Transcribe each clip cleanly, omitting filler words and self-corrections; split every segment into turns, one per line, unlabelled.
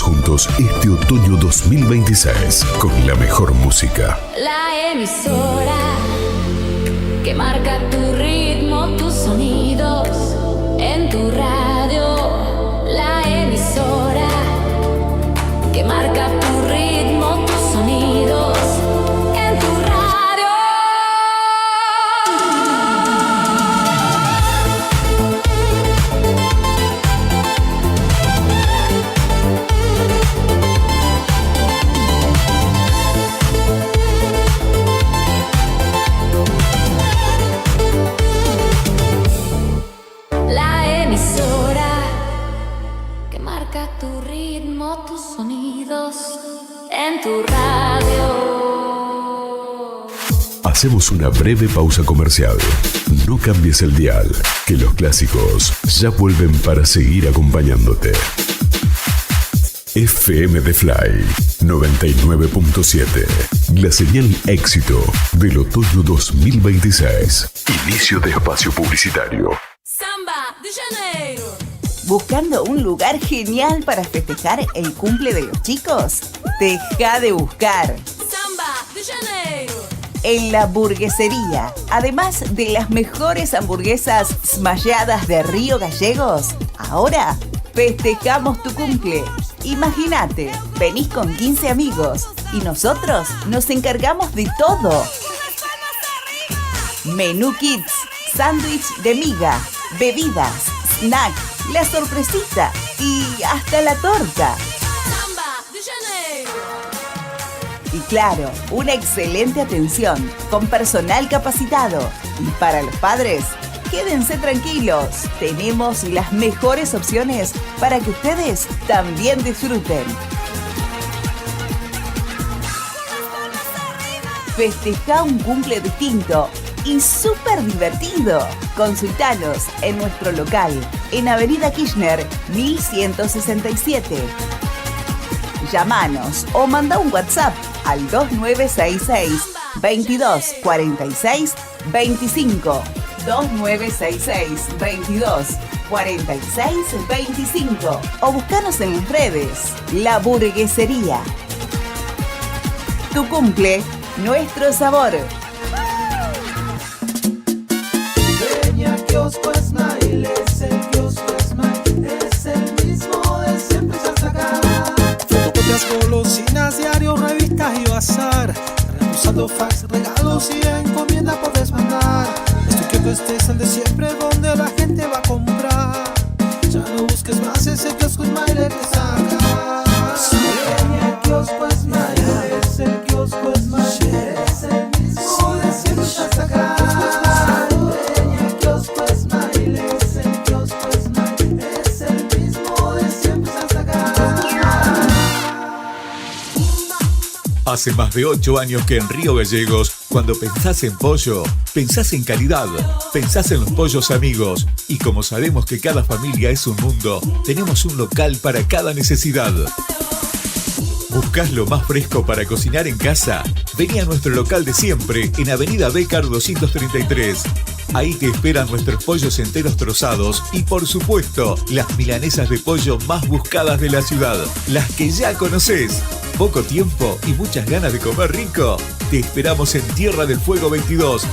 Celebremos juntos este otoño 2026 con la mejor música.
La emisora que marca tu ritmo, tus sonidos en tu radio. La emisora que marca tu ritmo, tus sonidos en tu radio. La emisora que marca tu ritmo, tus sonidos en tu radio.
Hacemos una breve pausa comercial. No cambies el dial, que los clásicos ya vuelven para seguir acompañándote. FM The Fly 99.7. La señal éxito del otoño 2026. Inicio de espacio publicitario.
Samba de Janeiro.
¿Buscando un lugar genial para festejar el cumple de los chicos? Deja de buscar.
Samba de Janeiro.
En La Burguesería, además de las mejores hamburguesas smalladas de Río Gallegos, ahora festejamos tu cumple. Imagínate, venís con 15 amigos y nosotros nos encargamos de todo. Menú Kids, sándwich de miga, bebidas, snack, la sorpresita y hasta la torta.
Samba de Janeiro.
Y claro, una excelente atención con personal capacitado. Y para los padres, quédense tranquilos. Tenemos las mejores opciones para que ustedes también disfruten. Festeja un cumple distinto y súper divertido. Consultanos en nuestro local en Avenida Kirchner 1167. Llámanos o manda un WhatsApp al 2966 22 46 25. 2966 22 46 25 o buscanos en las redes. La Burguesería. Tu cumple, nuestro sabor.
Peña Kiosco Smile, es el kiosco Smile, es el mismo de siempre y hasta acá. Fotocopias, golosinas, diarios, revistas y bazar. Usando fax, regalos y encomienda puedes mandar. Este es el de siempre donde la gente va a comprar. Ya no busques más, ese kiosco Smile que está acá. El kiosco Smile, es el kiosco Smile, es el mismo de siempre hasta acá. El kiosco Smile, es el kiosco Smile, es el mismo de siempre hasta acá.
Hace más de 8 años que en Río Gallegos, cuando pensás en pollo, pensás en calidad, pensás en los pollos amigos. Y como sabemos que cada familia es un mundo, tenemos un local para cada necesidad. ¿Buscás lo más fresco para cocinar en casa? Vení a nuestro local de siempre, en Avenida Bécar 233. Ahí te esperan nuestros pollos enteros trozados y, por supuesto, las milanesas de pollo más buscadas de la ciudad, las que ya conocés. ¿Poco tiempo y muchas ganas de comer rico? Te esperamos en Tierra del Fuego 22.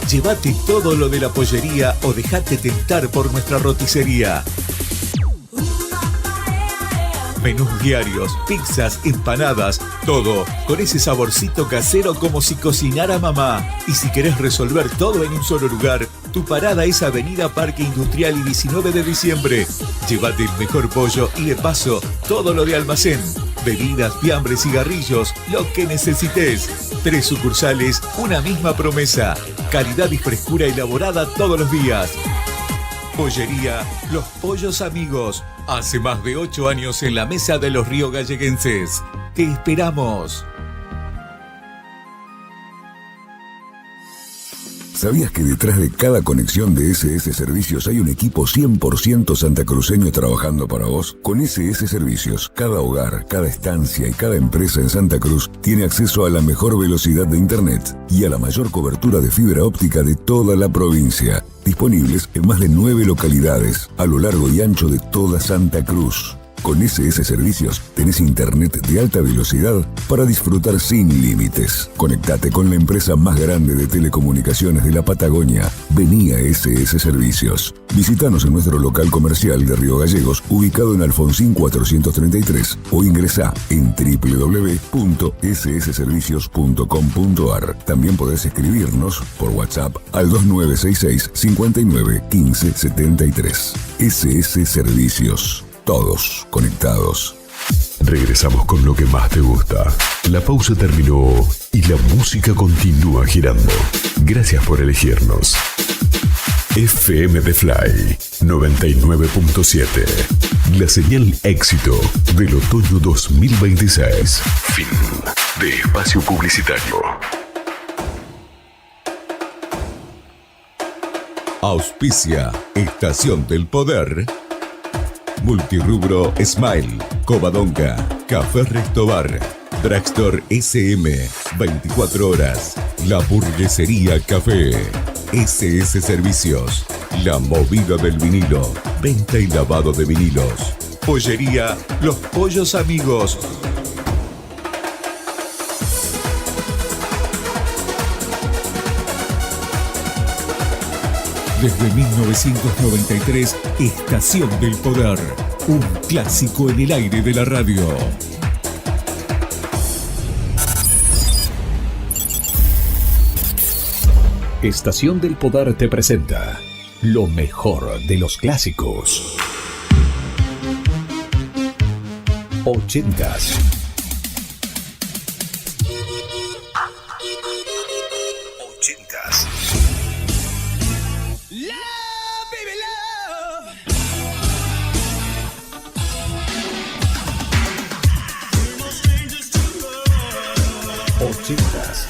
Llévate todo lo de la pollería o dejate tentar por nuestra roticería. Menús diarios, pizzas, empanadas, todo con ese saborcito casero como si cocinara mamá. Y si querés resolver todo en un solo lugar, tu parada es Avenida Parque Industrial y 19 de diciembre. Llévate el mejor pollo y de paso todo lo de almacén. Bebidas, fiambres, cigarrillos, lo que necesites. 3 sucursales, una misma promesa. Calidad y frescura elaborada todos los días. Pollería Los Pollos Amigos. Hace más de 8 años en la mesa de los río galleguenses. Te esperamos.
¿Sabías que detrás de cada conexión de SS Servicios hay un equipo 100% santacruceño trabajando para vos? Con SS Servicios, cada hogar, cada estancia y cada empresa en Santa Cruz tiene acceso a la mejor velocidad de Internet y a la mayor cobertura de fibra óptica de toda la provincia. Disponibles en más de 9 localidades a lo largo y ancho de toda Santa Cruz. Con SS Servicios tenés internet de alta velocidad para disfrutar sin límites. Conectate con la empresa más grande de telecomunicaciones de la Patagonia. Vení a SS Servicios. Visítanos en nuestro local comercial de Río Gallegos, ubicado en Alfonsín 433, o ingresá en www.ssservicios.com.ar. También podés escribirnos por WhatsApp al 2966 59 15 73. SS Servicios. Todos conectados.
Regresamos con lo que más te gusta. La pausa terminó y la música continúa girando. Gracias por elegirnos. FM The Fly 99.7. La señal éxito del otoño 2026. Fin de espacio publicitario.
Auspicia Estación del Poder. Multirrubro Smile, Covadonga, Café Restobar, Dragstore SM, 24 horas, La Burguesería Café, SS Servicios, La Movida del Vinilo, venta y lavado de vinilos, Pollería Los Pollos Amigos. Desde 1993, Estación del Poder, un clásico en el aire de la radio.
Estación del Poder te presenta lo mejor de los clásicos. 80s. 80s.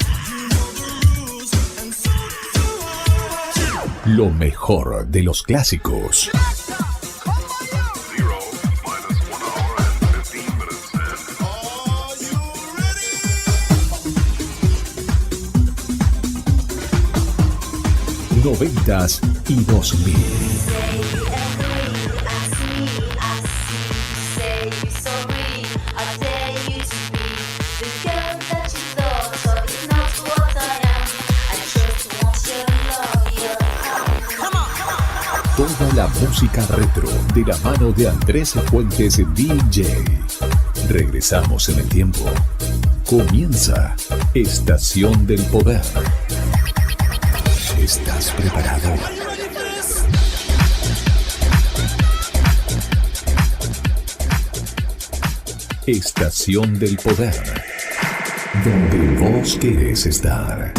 Lo mejor de los clásicos. Noventas y 2000. Toda la música retro de la mano de Andrés Fuentes DJ. Regresamos en el tiempo. Comienza Estación del Poder. ¿Estás preparado? Estación del Poder. Donde vos querés estar.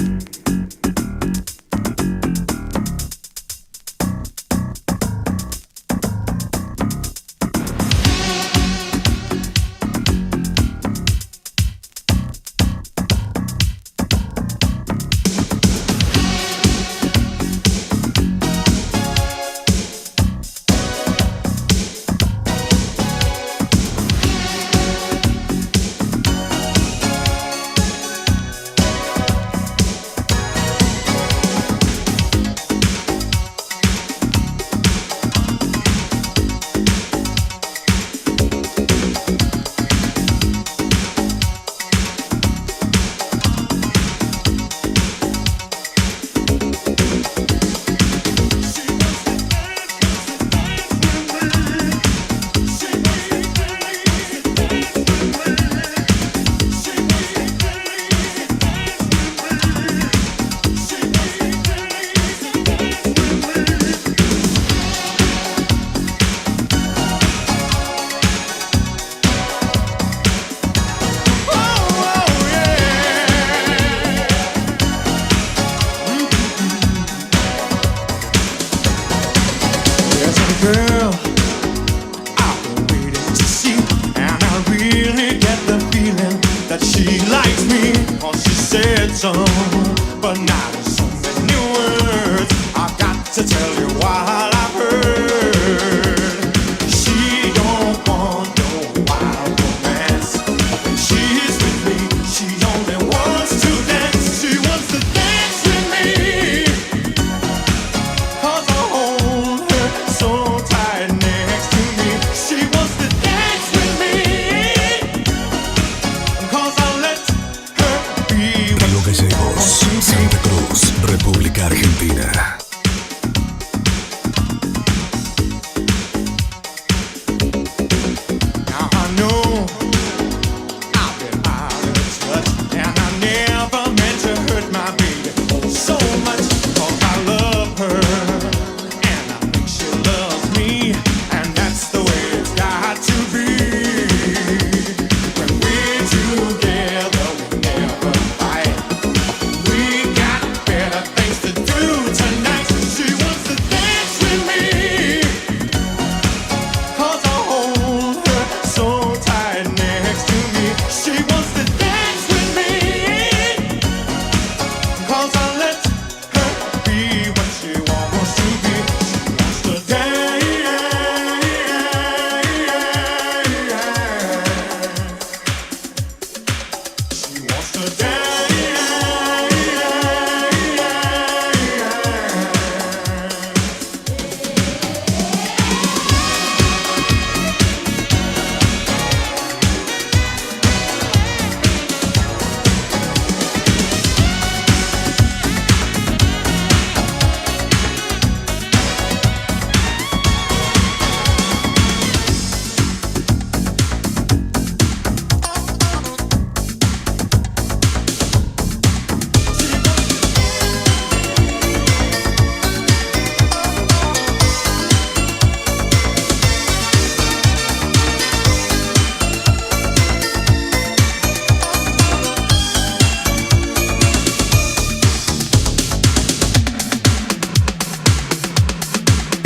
Hold her so tight next to me. She wants to dance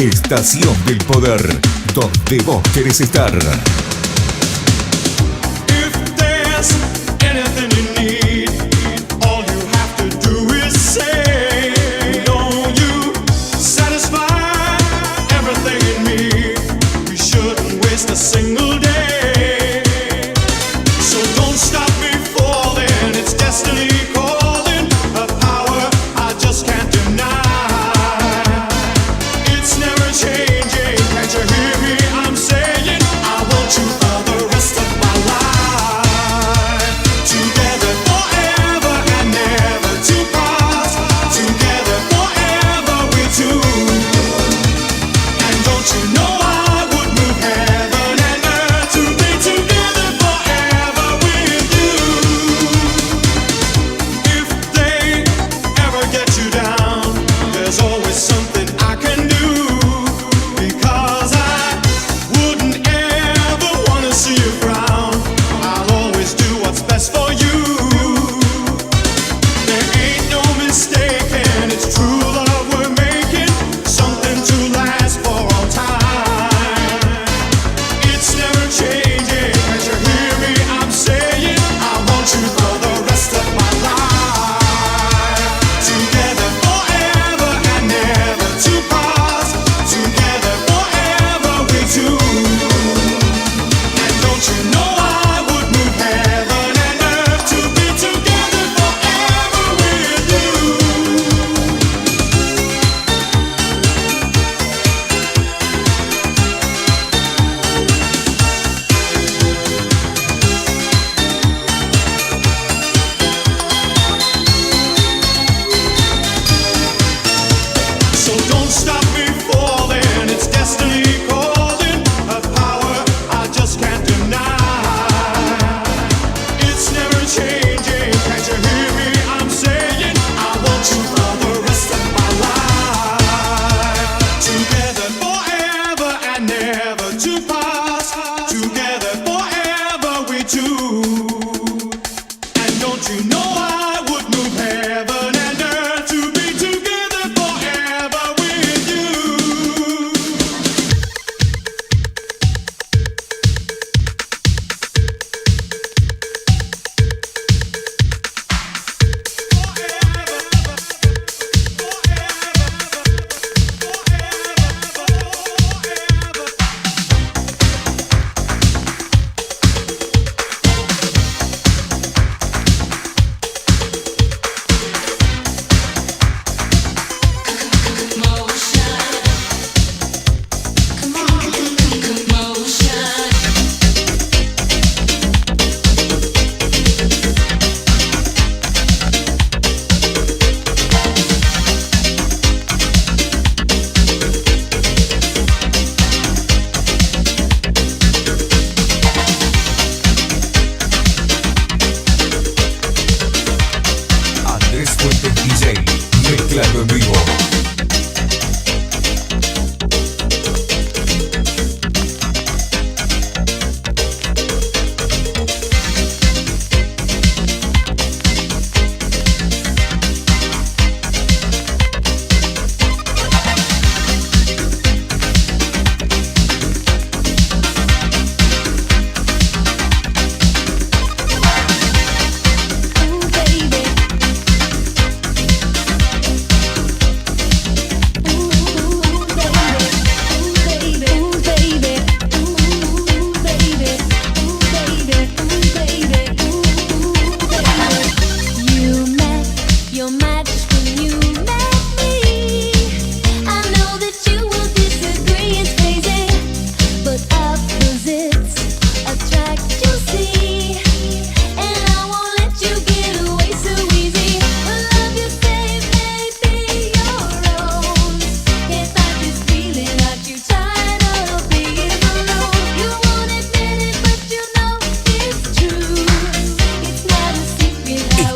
Estación del Poder, donde vos querés estar.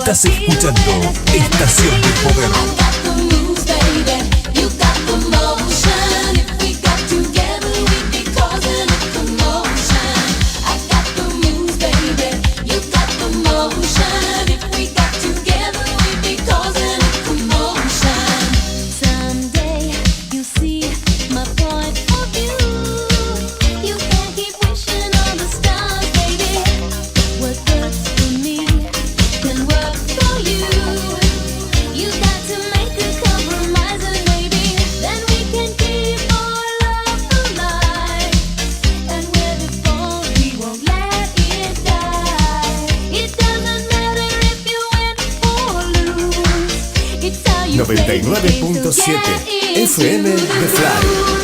Estás escuchando Estación del Poder.
My
99.7 FM de Fly.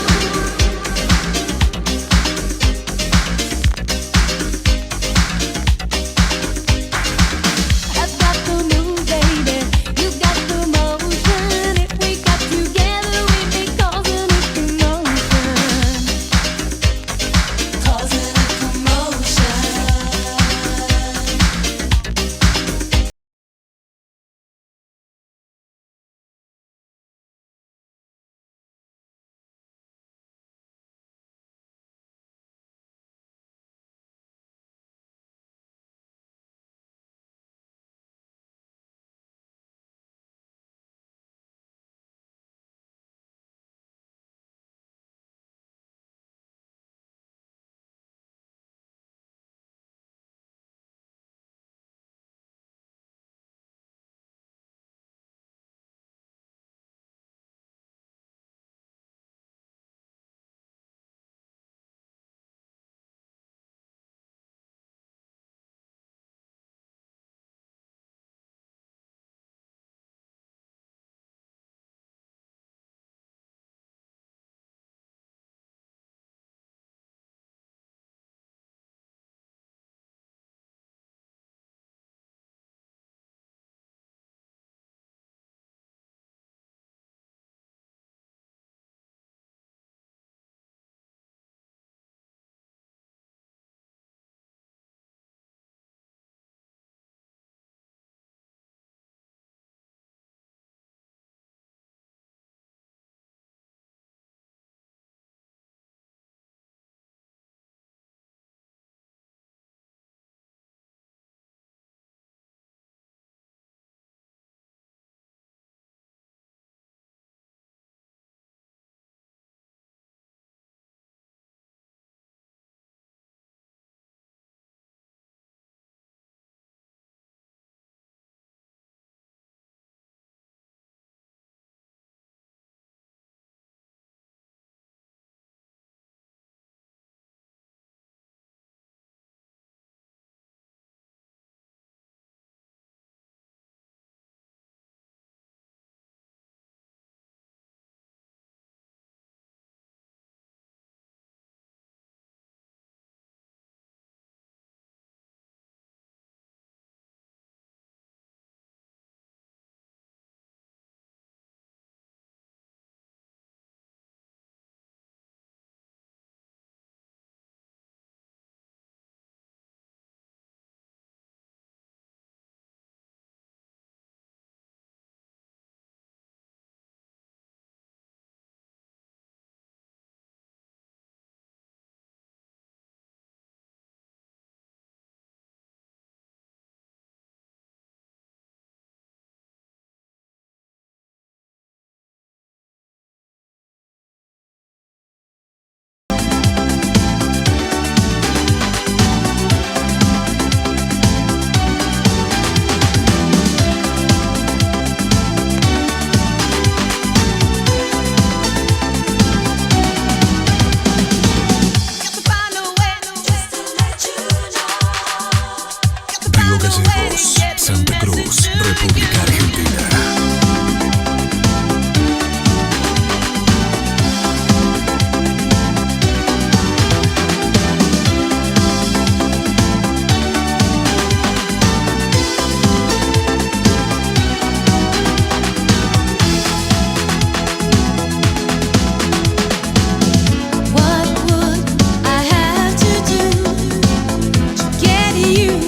Get you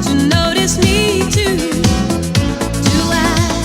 to notice me too. Do I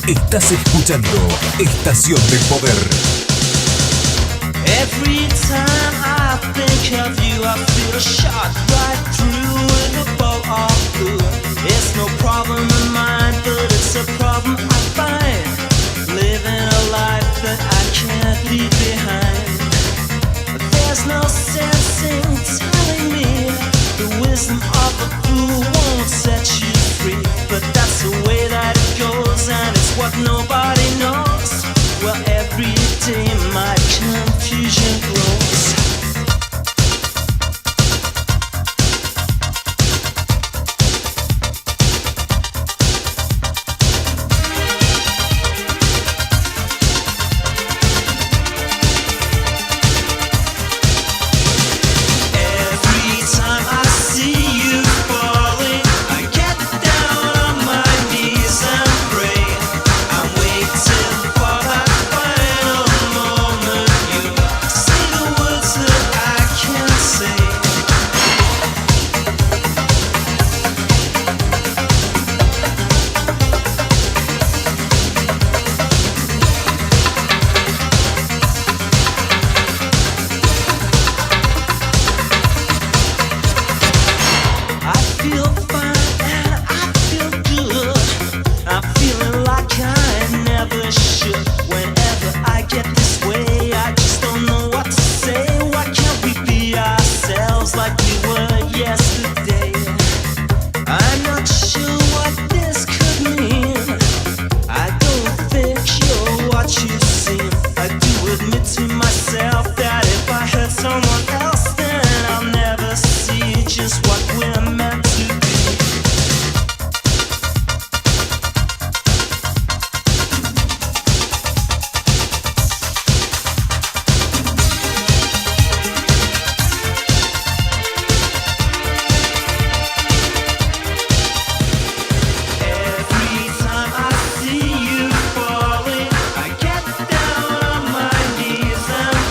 Estás escuchando Estación del Poder.
Every time I think of you, I feel a shot right through in a bowl of blue. It's no problem of mine, but it's a problem I find. Living a life that I can't leave behind. There's no sense in telling me the wisdom of a fool won't set you free. But that's the way that it goes, and it's what nobody knows. Well, every day my confusion grows.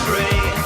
Pray.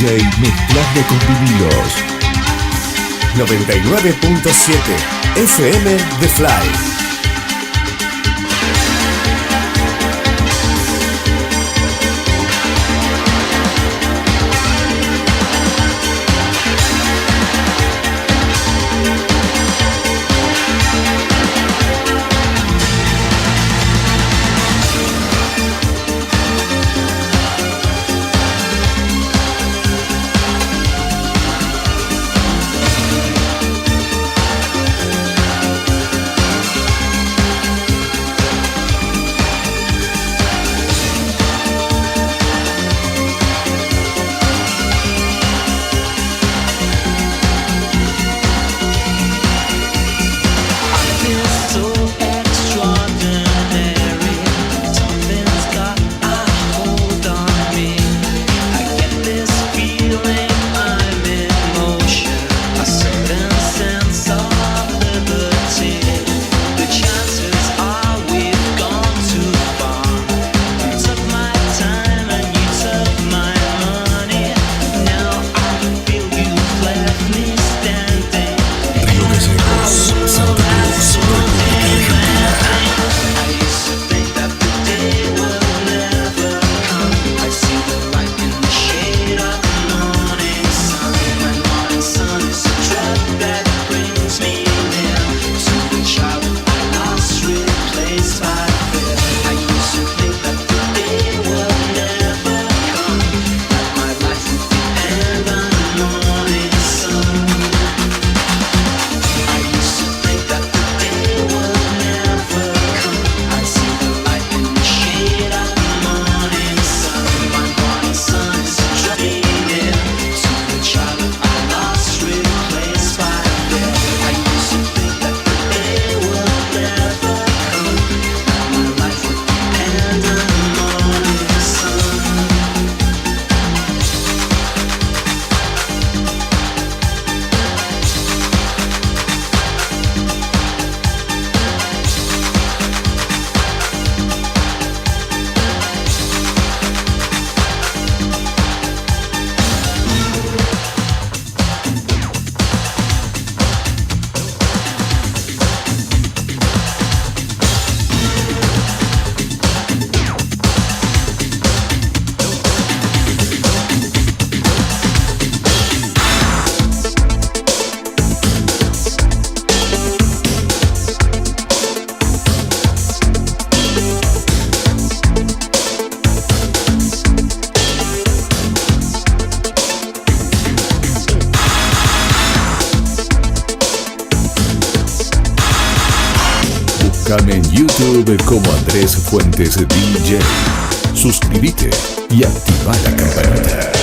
DJ mezclando con vinilos.
99.7 FM The Fly.
Búscame en YouTube como Andrés Fuentes DJ. Suscríbete y activa la campanita.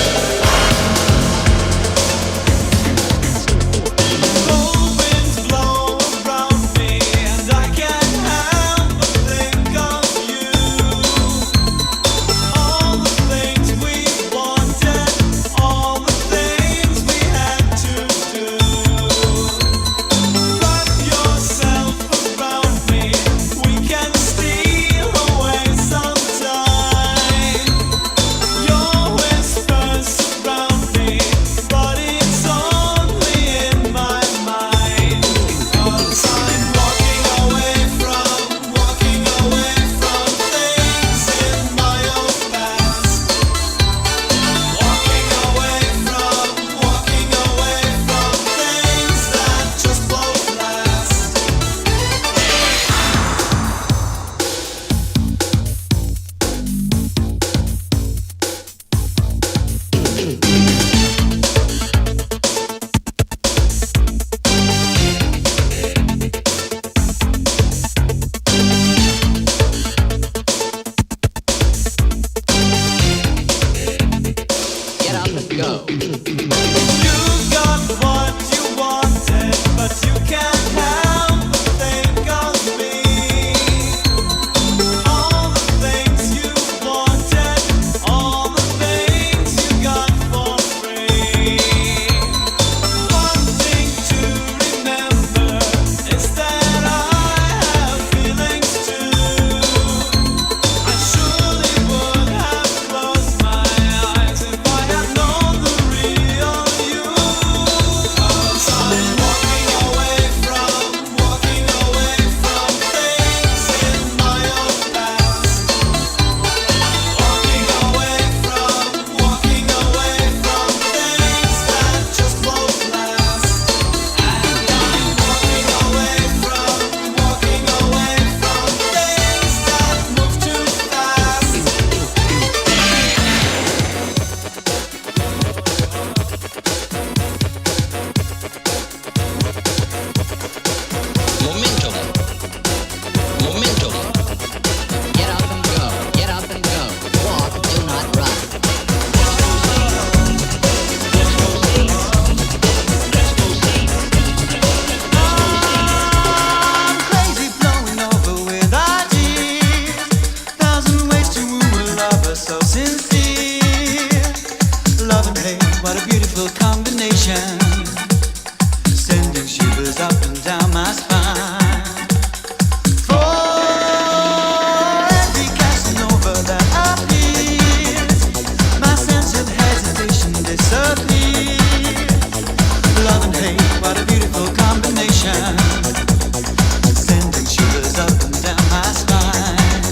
combination, sending shivers up and down my spine. For every Casanova that appears, my sense of hesitation disappears. Love and hate, what a beautiful combination, sending shivers up and down my spine.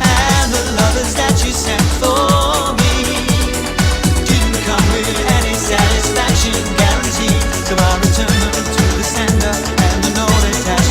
And the lovers that you sent for me didn't come with any satisfaction guarantee. So I return them to the sender, and I know they have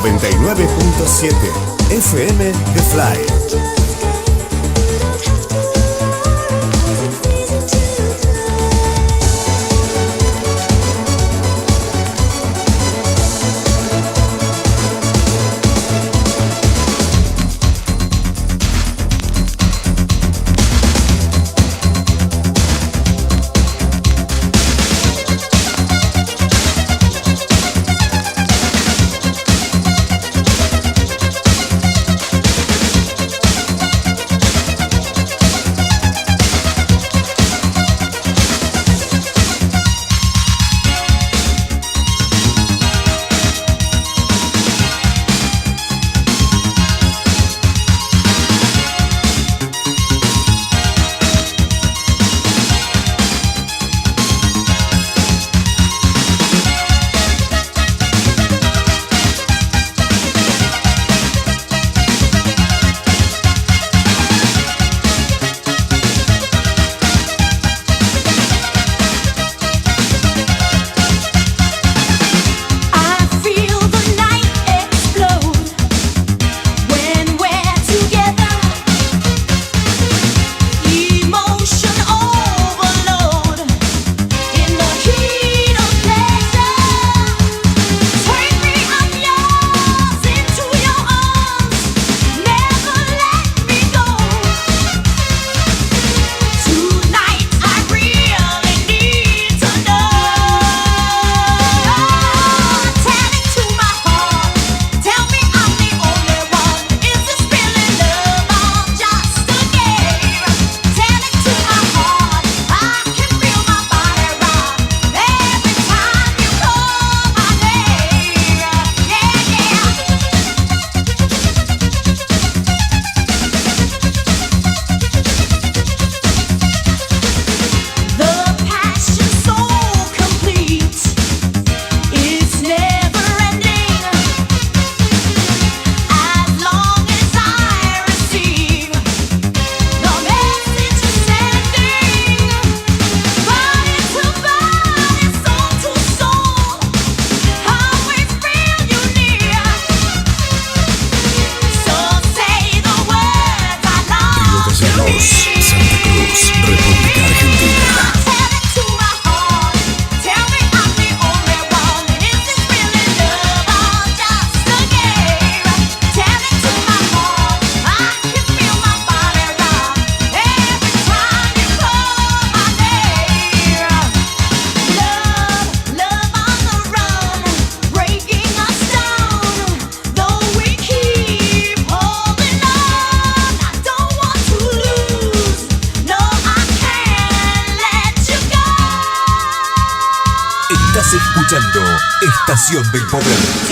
99.7 FM The Fly.
Estación del Poder.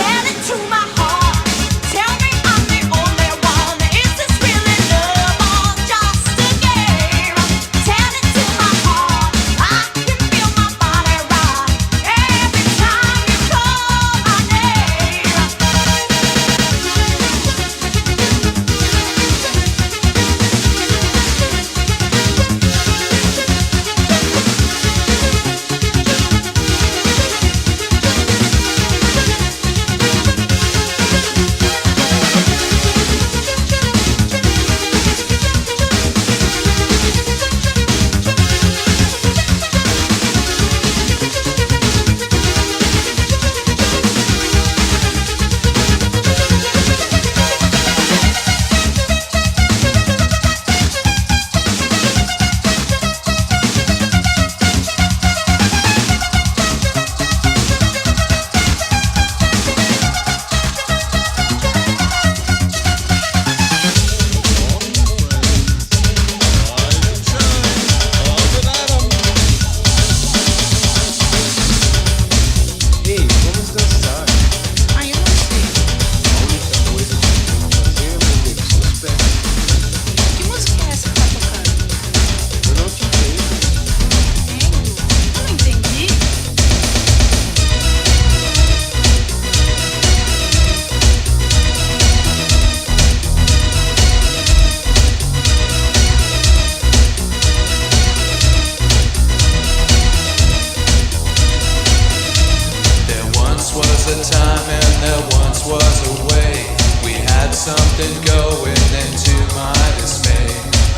something going, then to my dismay,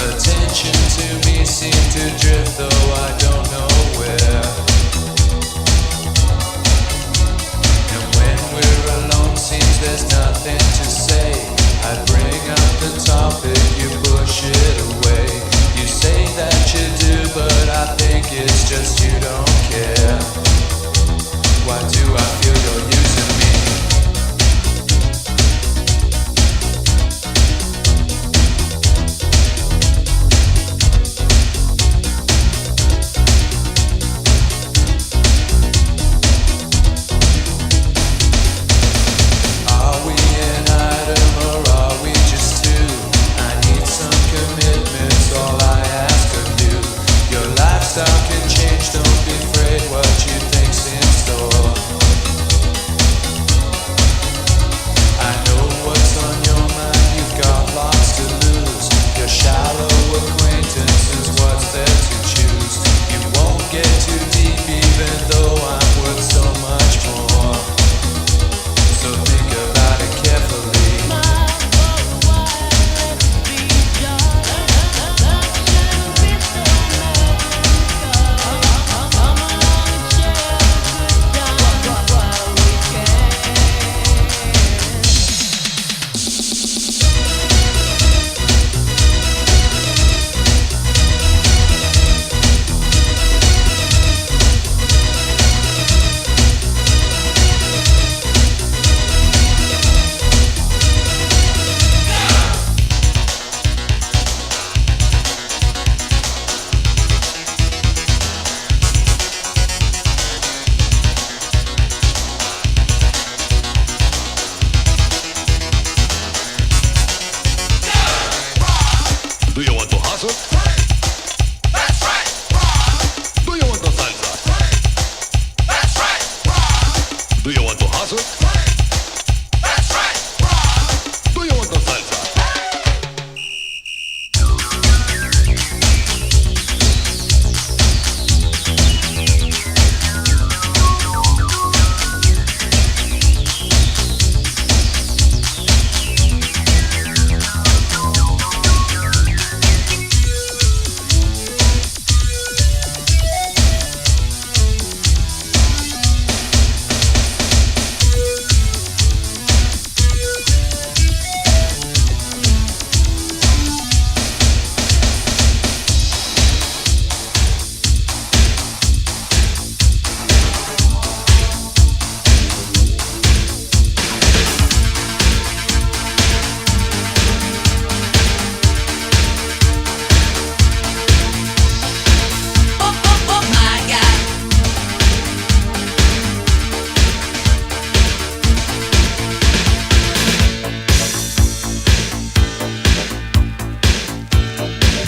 attention to me seemed to drift, though I don't know where. And when we're alone, seems there's nothing to say. I bring up the topic, you push it away. You say that you do, but I think it's just you don't care. Why do I feel you're using me?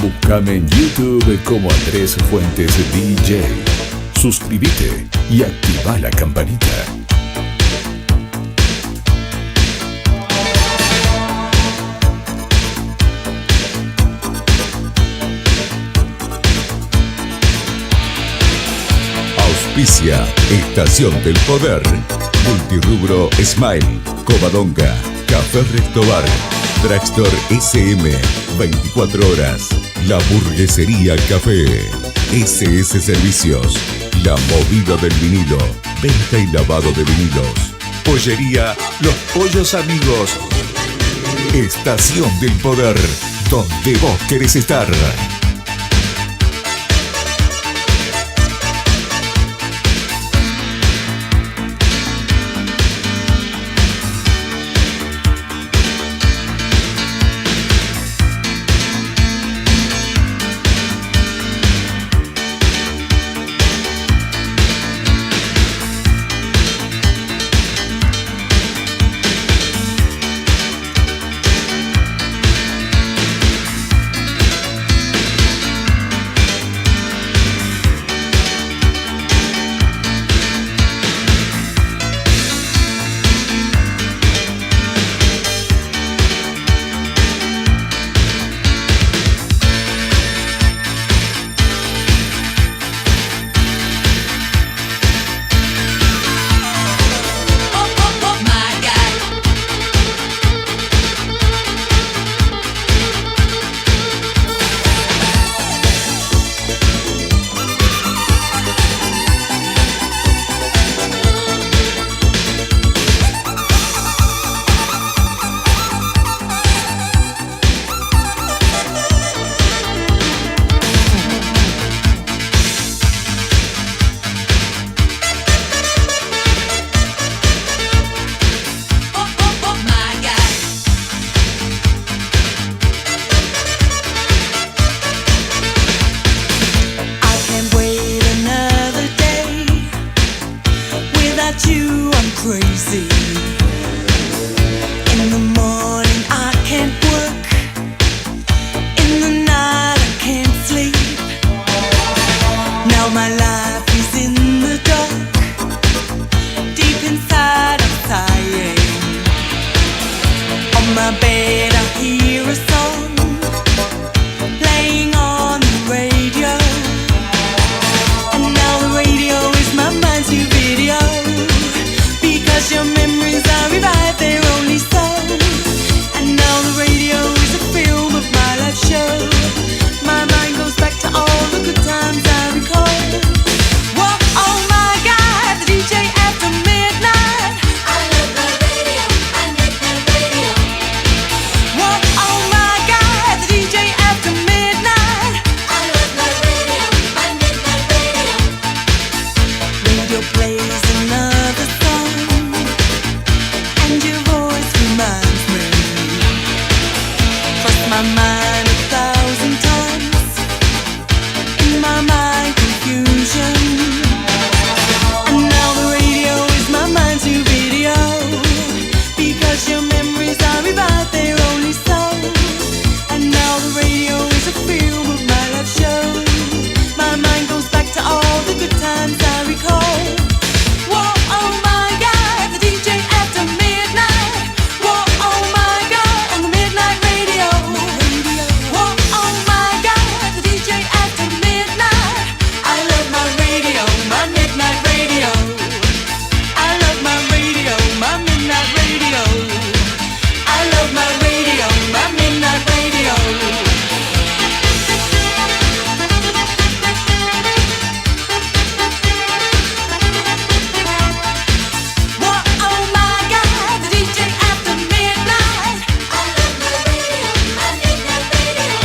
Búscame en YouTube como Andrés Fuentes DJ. Suscríbete y activa la campanita.
Auspicia Estación del Poder, Multirrubro Smile, Covadonga, Café Rectobar, Dragstore SM, 24 horas, La Burguesería Café, SS Servicios, La Movida del Vinilo, venta y lavado de vinilos, Pollería Los Pollos Amigos, Estación del Poder, donde vos querés estar.
my bed I hear a song playing on the radio, and now the radio is my mind's new video, because your memories are revived, they're only so. And now the radio is a film of my life show. My mind goes back to all the good times I recall. Whoa, oh my God, the DJ after midnight. I love my radio, I make my radio. Whoa, oh my God, the DJ after midnight. I love my radio, I make my radio. Radio plays another song, and your voice reminds me. Cross my mind 1,000 times, in my mind confusion. And now the radio is my mind's new video, because your memories are revived, they're only so. And now the radio is a film of my life show. My mind goes back to all the good times I recall. Whoa, oh my God, the DJ after midnight. Whoa, oh my God, on the midnight radio. Whoa, oh my God, the DJ after midnight. I love my radio, my midnight radio. I love my radio, my midnight radio. I love my radio, my midnight radio. Whoa, oh my God, the DJ after midnight. I love my radio, my midnight radio.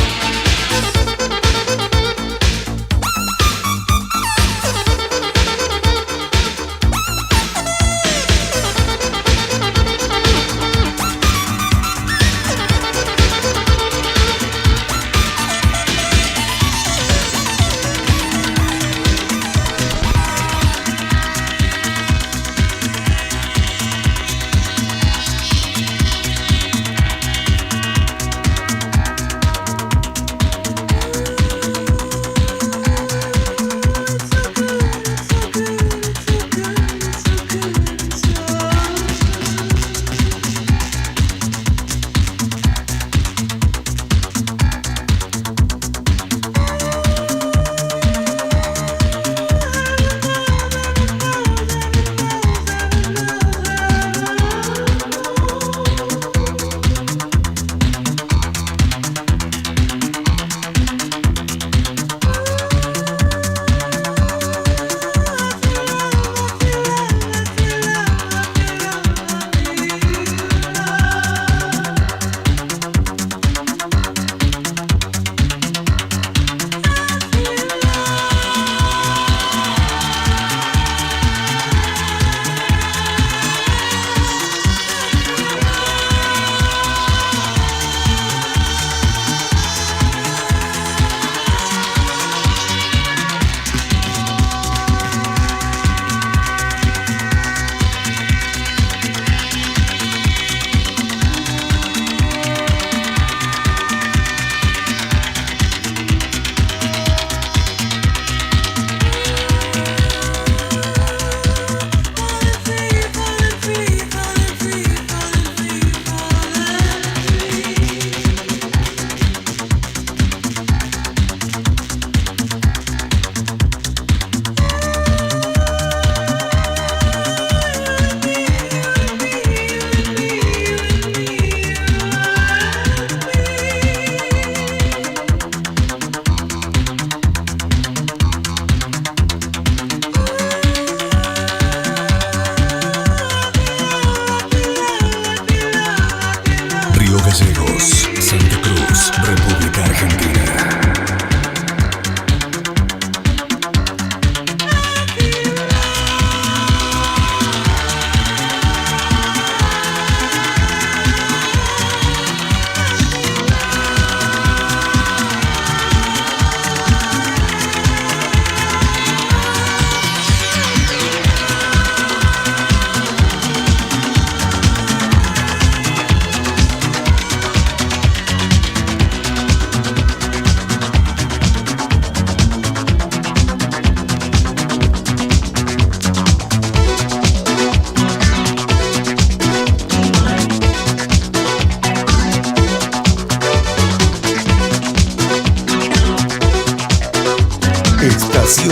Gallegos, Santa Cruz, República Argentina.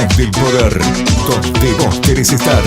estación del poder, donde vos querés estar.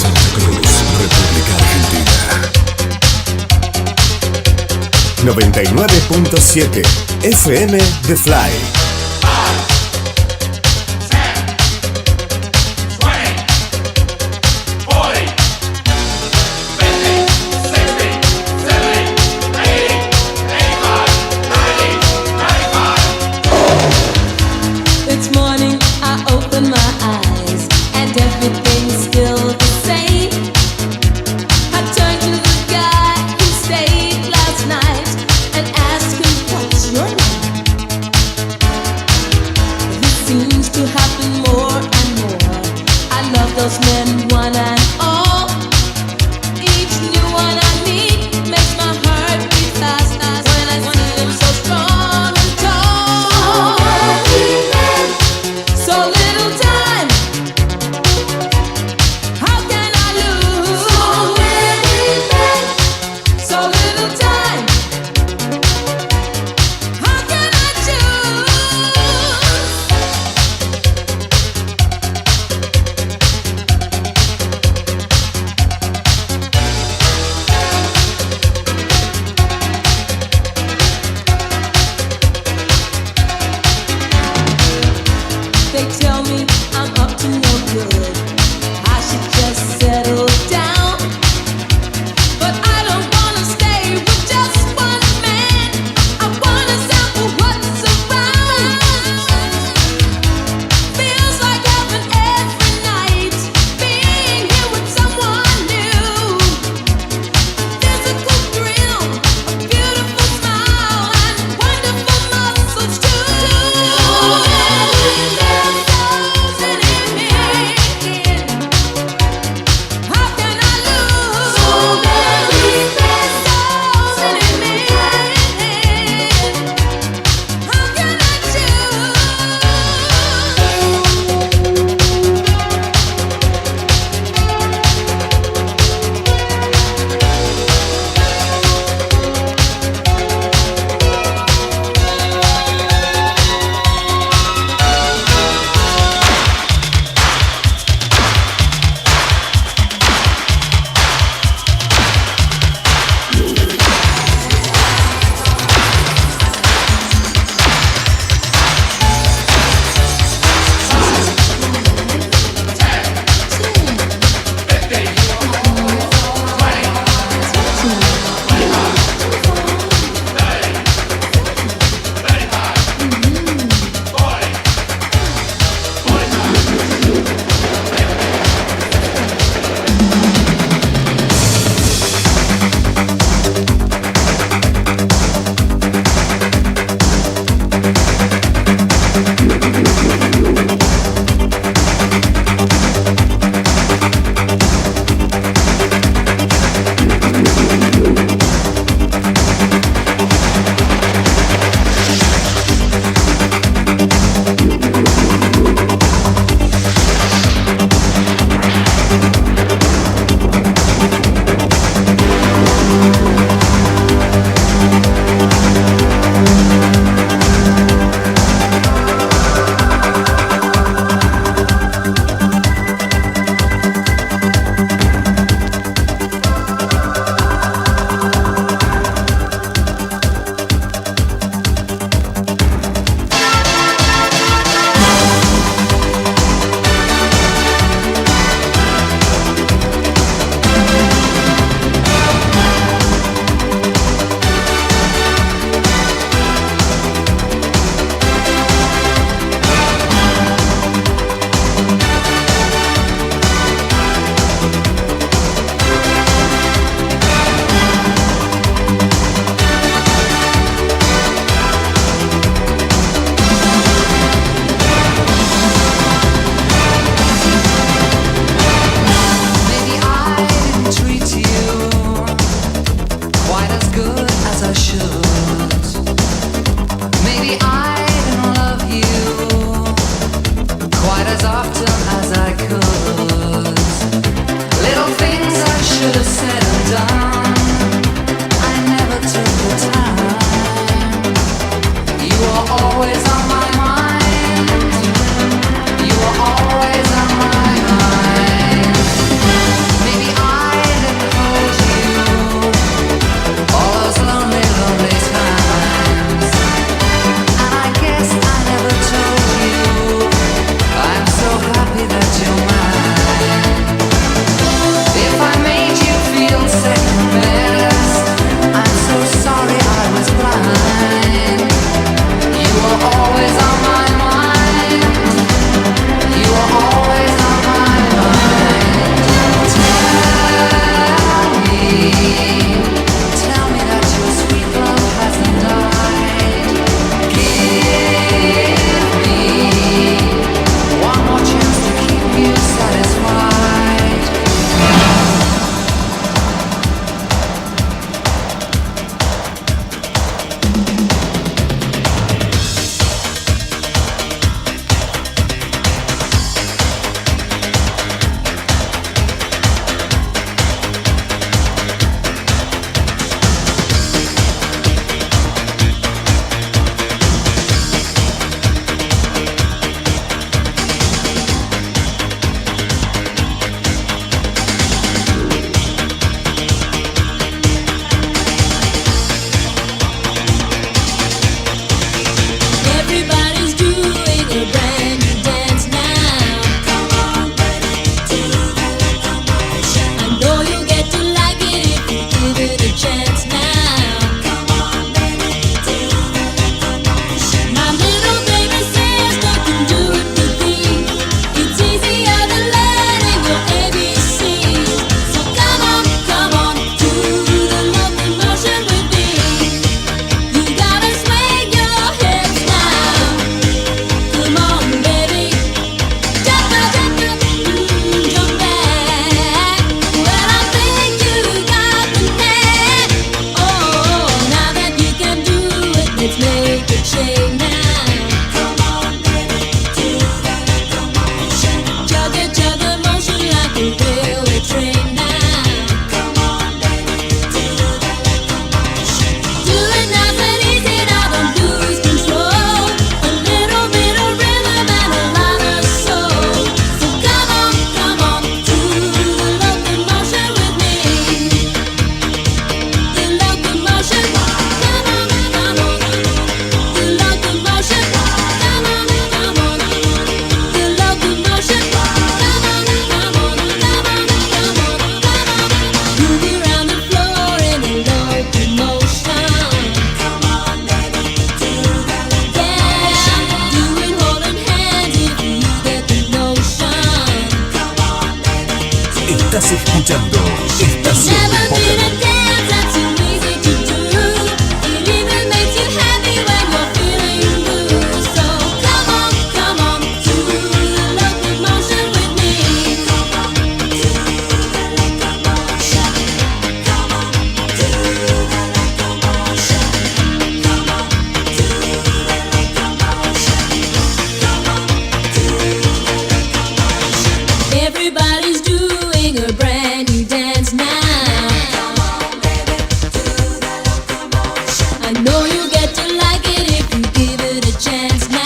Santa Cruz, República Argentina. 99.7 FM The Fly.
Last night and asked him what's your name.
I should. Maybe I didn't love you quite as often as I could. Little things I should have said and done, I never took the time. You were always on my mind. You were always on my mind. Maybe I didn't hold you all those lonely, lonely times. And I guess I never told you I'm so happy that you're mine. If I made you feel second best, I'm so sorry I was blind. You were always on my mind. You were always on my mind. Tell me that your sweet love hasn't died. Give me one more chance to keep you satisfied.
Everybody's doing a brand new dance now. Come on, baby, do the locomotion. I know you'll get to like it if you give it a chance now. Come on, baby, do the locomotion. My little baby says no can do it with me. It's easier than learning your ABCs. So come on, do the locomotion with me. You gotta swing your hips now. Come on, baby, jump back, jump back. Well, I think you got the knack. Oh, now that you can do it, let's make a change now. Come on, baby, do the locomotion. Chug the motion like a railway train now. Come on, baby, do the locomotion. Do it nice and easy now, don't lose control. A little bit of rhythm and a lot of soul. So come on, do the locomotion with me. The locomotion, come on, the locomotion, come on, the locomotion, move around the floor in a locomotion. Come on, baby, do the locomotion. Do it holding hands if you get the notion. Come on, baby,
Estás escuchando Estación
never
de
been a
Poder.
dance that's too easy to do. It even makes you happy when you're feeling blue. So come on, do the locomotion with me. Come on, do the locomotion. Come on, do the locomotion. Come on, do the locomotion. Come on, do the locomotion. Everybody's doing a brand new dance now. Come on, baby, do the locomotion. I know you get to like it if you give it a chance now.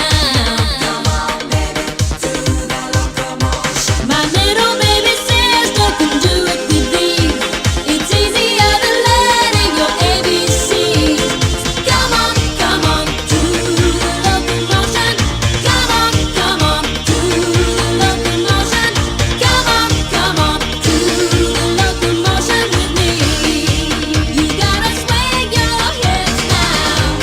Come on, baby, do the locomotion. My little baby says no can do it with these. It's easier than learning your ABCs. Come on, do the locomotion. Come on, do the locomotion. Come on, do the locomotion with me. You gotta swing your hips now.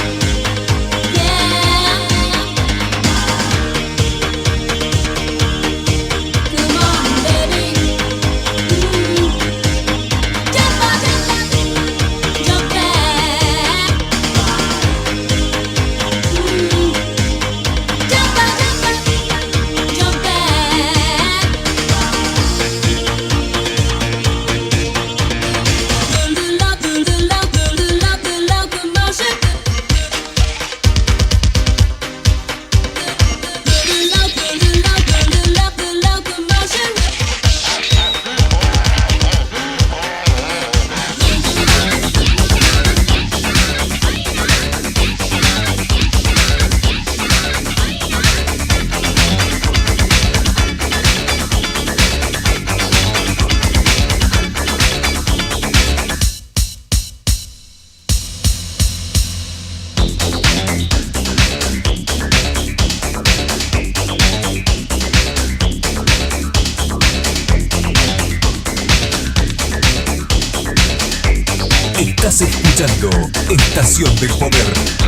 Estás escuchando Estación del Poder.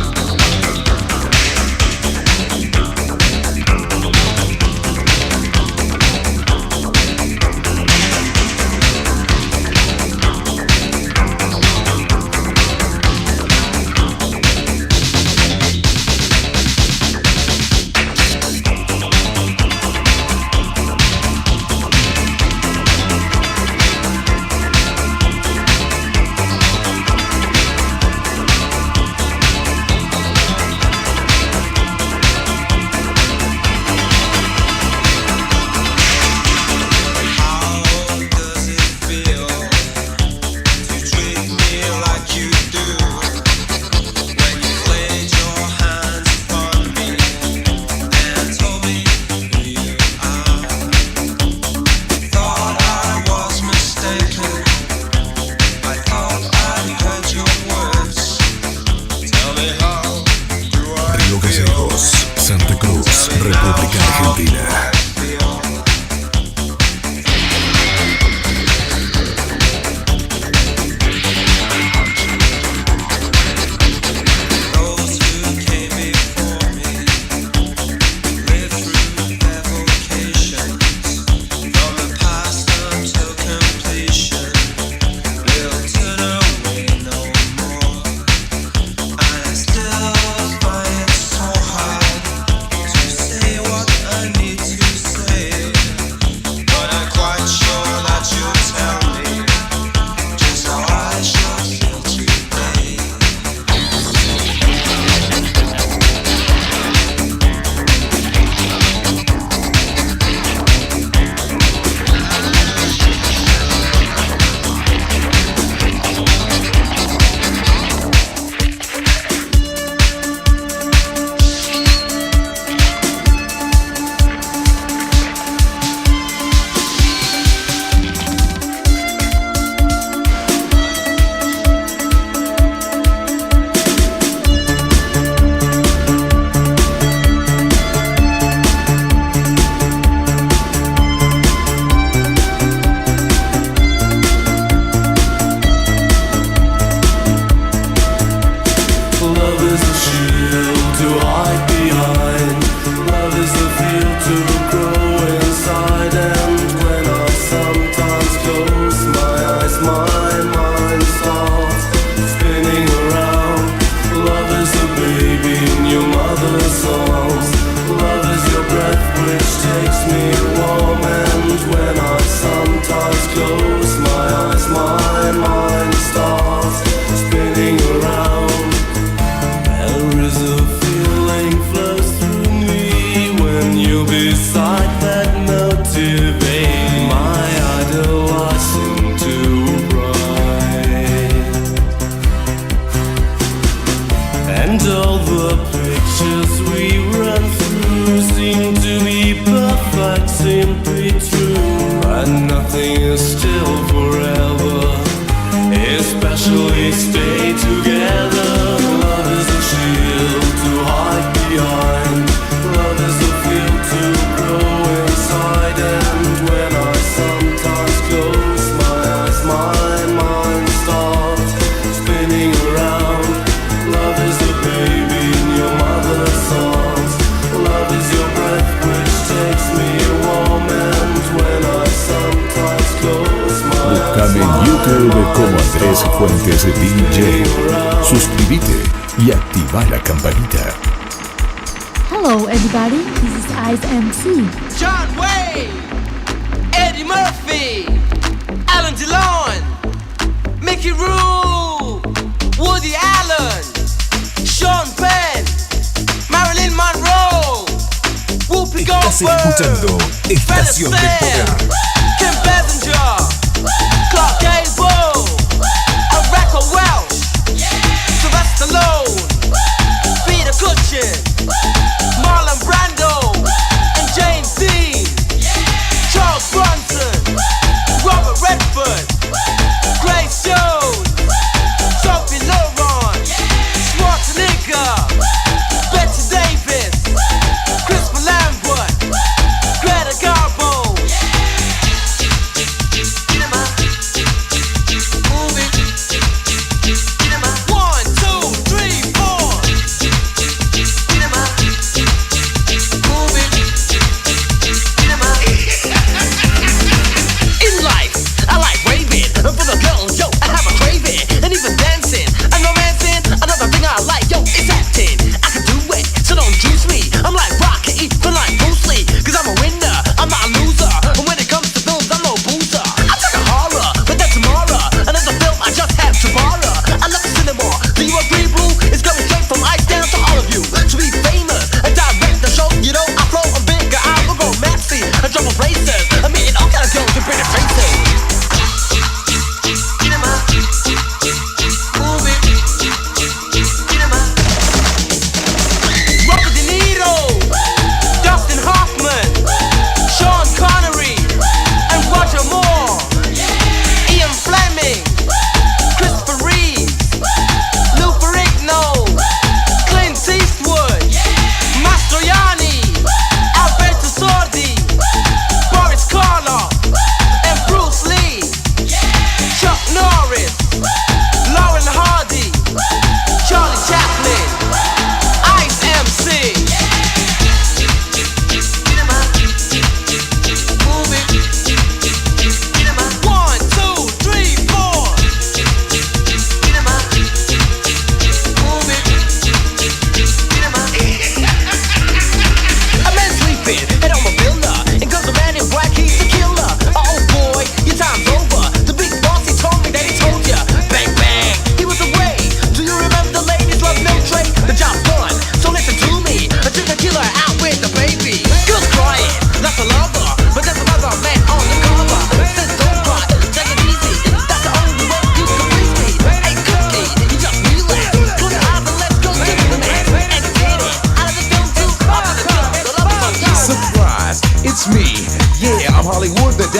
Como Andrés Fuentes DJ. Suscríbete y activa la campanita.
Hello everybody, this is Ice MC.
John Wayne, Eddie Murphy, Alan DeLon, Mickey Rourke, Woody Allen, Sean Penn, Marilyn Monroe, Whoopi
Estás escuchando Estación del Poder.
Kim Basinger, Clark Gable, and Racco Welch, Sylvester Stallone, Peter Cushing, Marlon Brando, and James Dean, Charles Bronson, Robert Redford, Grace Jones, Sophie Loren, Schwarzenegger, Bette Davis, Chris Lambert, Greta Garbo,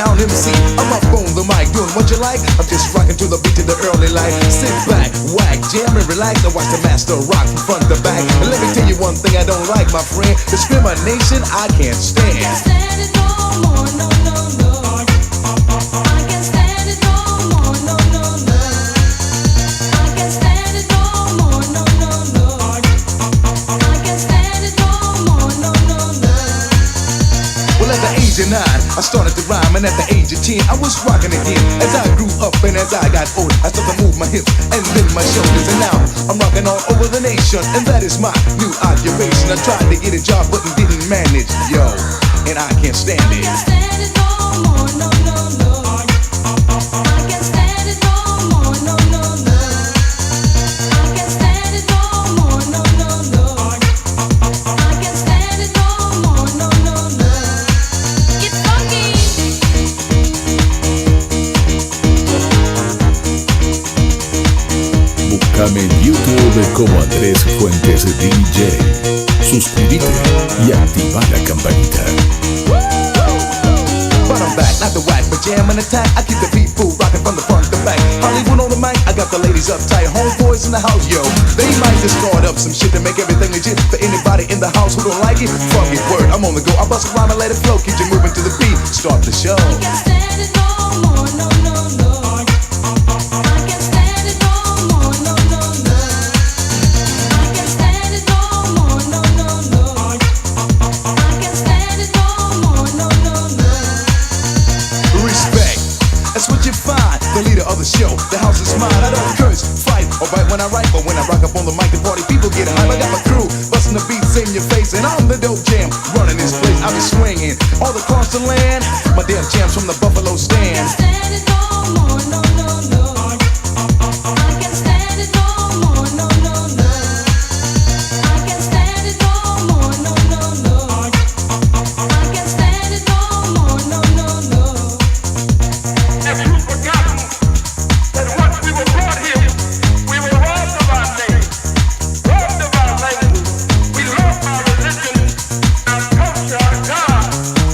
renowned MC. I'm up on the mic, doing what you like. I'm just rocking to the beat of the early light. Sit back, whack, jam and relax. I watch the master rock from front to back. And let me tell you one thing I don't like, my friend. Discrimination I can't stand.
Can't stand it no more, no, no, no. I can't stand it no more, no, no, no. I can't stand it no more, no, no, no. I can't stand it no more, no, no, no.
Well, at the age of 9, I started to rhyme, and at the age of 10, I was rocking again. As I grew up and as I got older, I started to move my hips and bend my shoulders, and now I'm rocking all over the nation, and that is my new occupation. I tried to get a job, but didn't manage, yo, and I can't stand it.
I can't stand it no more, no, no, no. I can't stand it no more, no, no, no. I can't stand it no more, no, no, no. I can't stand it no more, no, no, no. It's funky.
Búscame en YouTube como Andrés Fuentes DJ. Suscríbete y activa la campanita.
But I'm back, not the whack, but jam and attack. I keep the people rocking from the front to back. Hollywood on the mic, I got the ladies uptight. Homeboys in the house, yo. They might just start up some shit to make everything legit. For anybody in the house who don't like it, fuck it, word, I'm on the go. I bust a rhyme and let it flow. Keep you moving to the beat, start the show.
I can't stand it no more, no, no, no. I can't stand it no more, no, no, no. I can't stand it no more, no, no, no. I can't stand it no more, no, no, no.
Respect, that's what you find. The leader of the show, the house is mine. I don't curse, fight, or bite when I write, but when I rock up on the mic, the party people get hype. I got my crew busting the beats in your face, and I'm the dope jam running this place. I be swinging all across the land. My damn jams from the Buffalo stand.
I can't stand it no more, no, no, no. I can't stand it no more, no, no, no. I can't stand it no more, no, no, no. I can't stand it no more, no, no, no.
Have you forgotten that once we were brought here, we were robbed of our name, robbed of our language, we lost our religion, our culture, our God,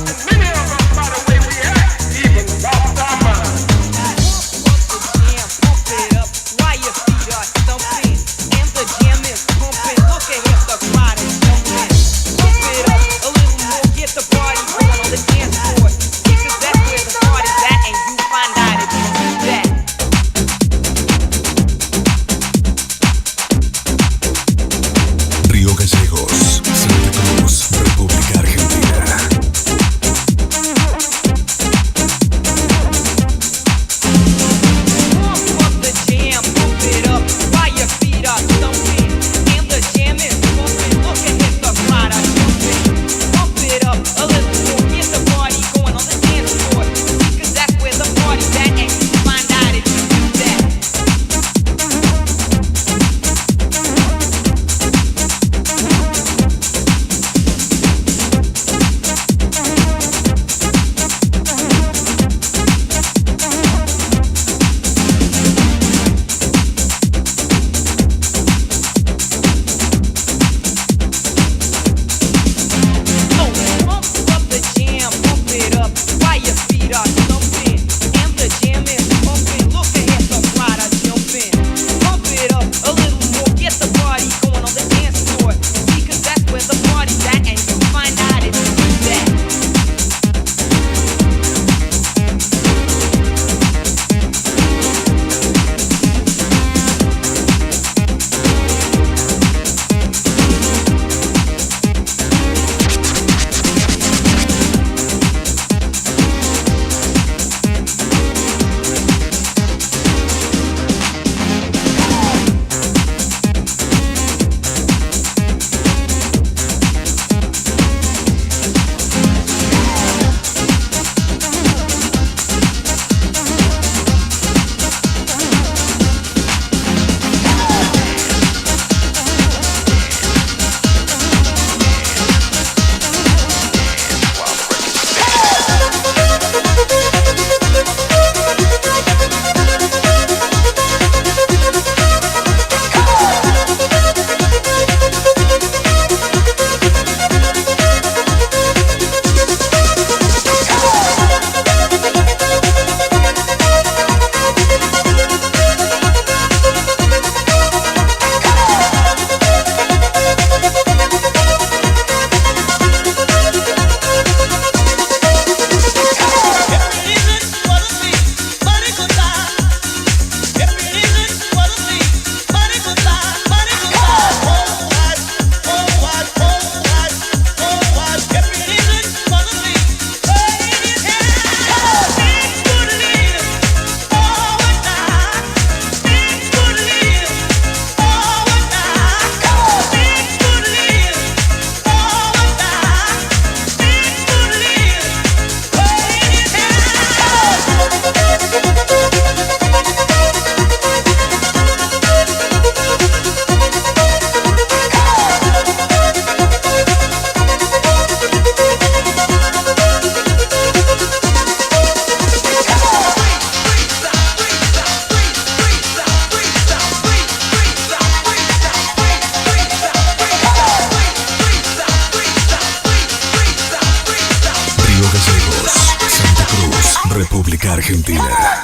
and many of us, by the way we act, even lost our minds.
Argentina.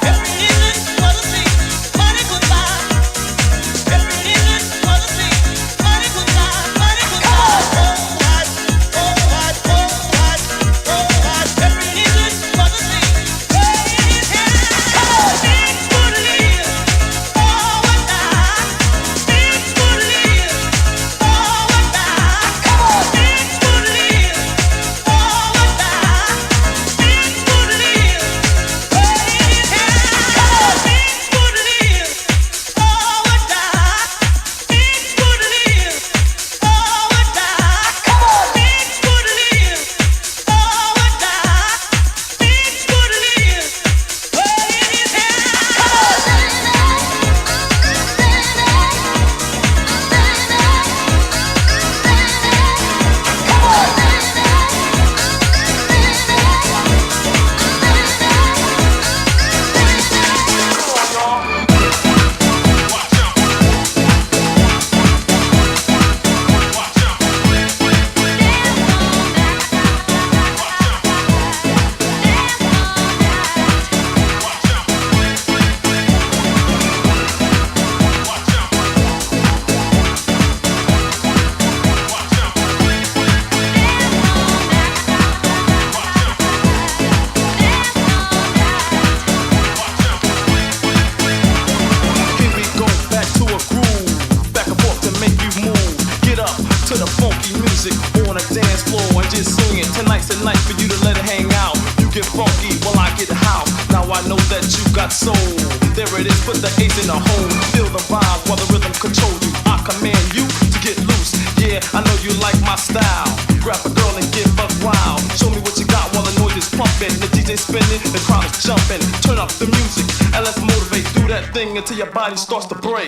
Until your body starts to break.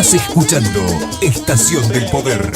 Estás escuchando Estación del Poder.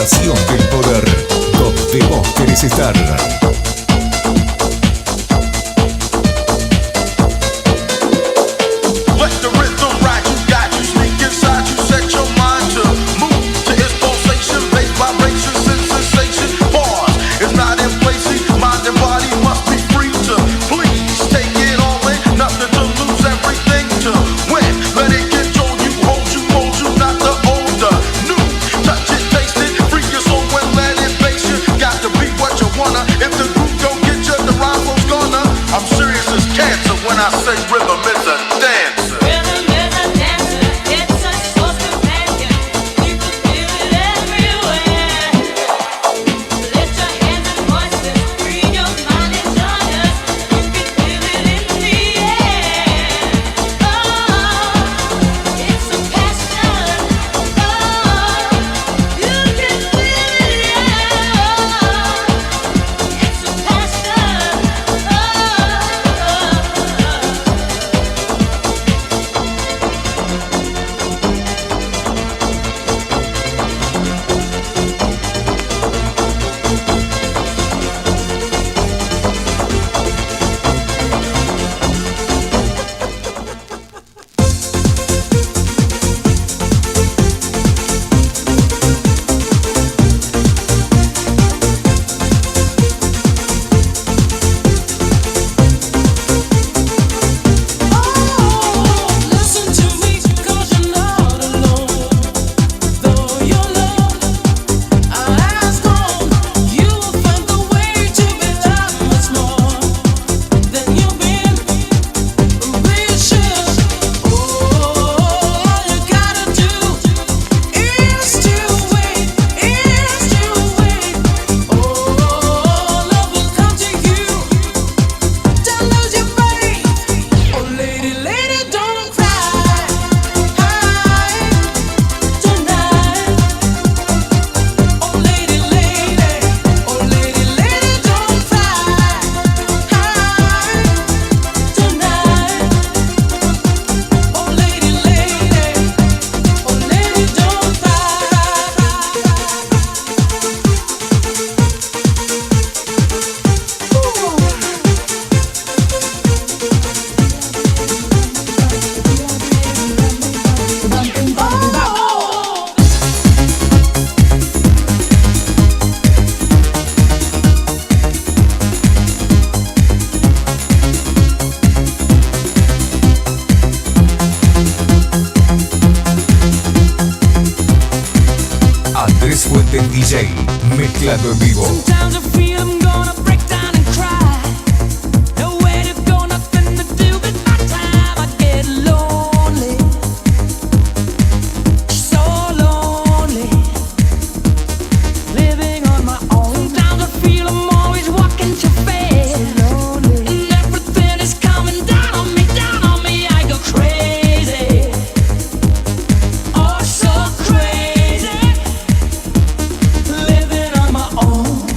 estación del poder, donde vos querés estar.
I say rhythm is a dancer.
Rhythm is a dancer, it's a soul's companion. You can feel it everywhere. Lift your hands and voices, free your mind and join us. You can feel it in the air. Oh, it's a passion. Oh, you can feel it, yeah. It's a passion. Listen to me, 'cause you're not alone. Though your love has gone, you will find the way to be that much more than you've been wishing. All you gotta do is to wait, Oh, love will come to you. Don't lose your faith. Oh, lady, lady, don't cry tonight. Oh, lady, lady, don't cry tonight. Oh, lady, don't cry.
Andrés Fuentes DJ, mezclando en vivo.
Sometimes I feel I'm gonna break down and cry. Nowhere to go, nothing to do, but by the time I get lonely, so lonely, living on my own. Sometimes I feel I'm always walking too fast, and everything is coming down on me. I go crazy, oh so crazy, living on my own.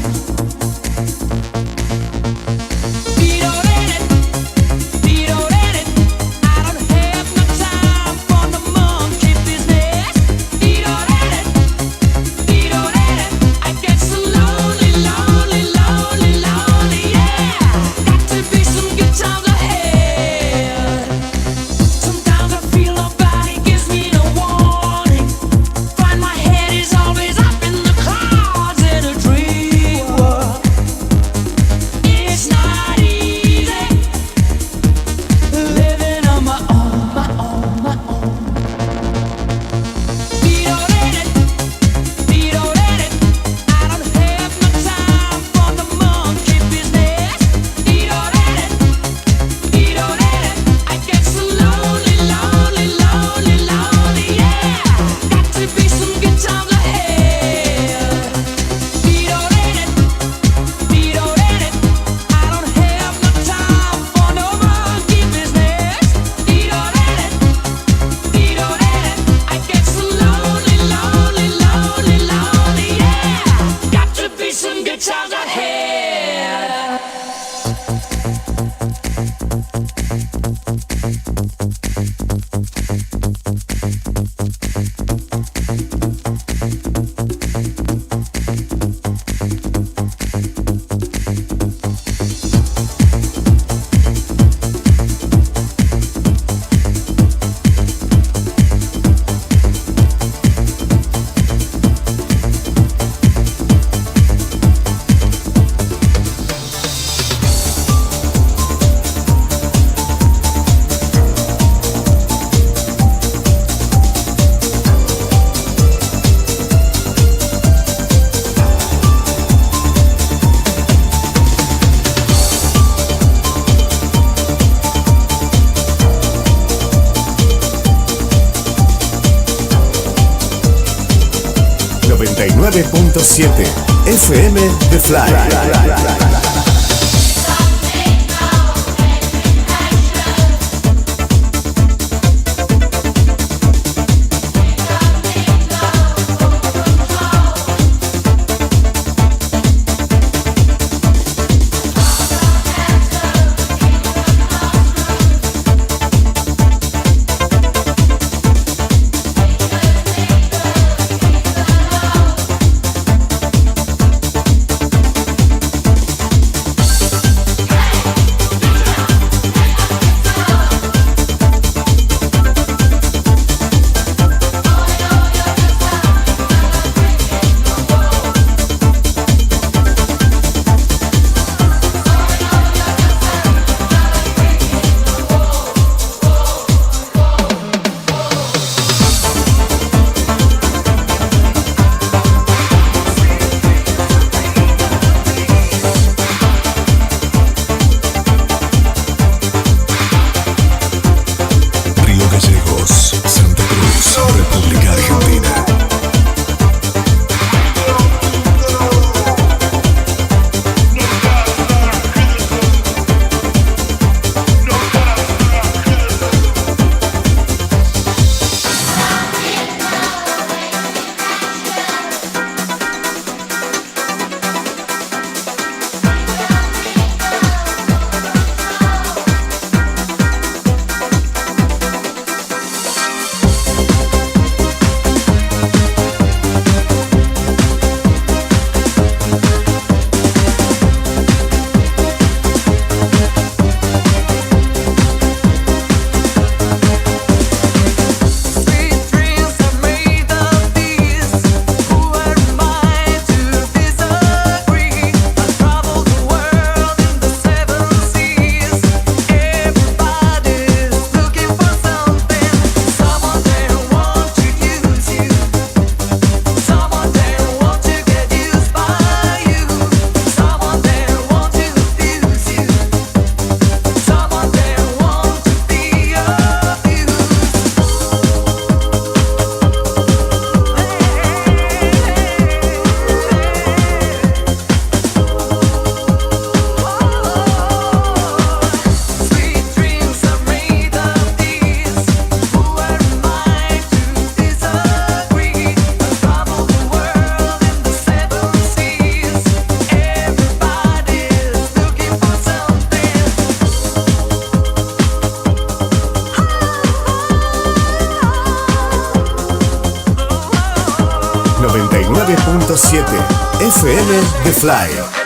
99.7 FM The Fly. FM The Fly.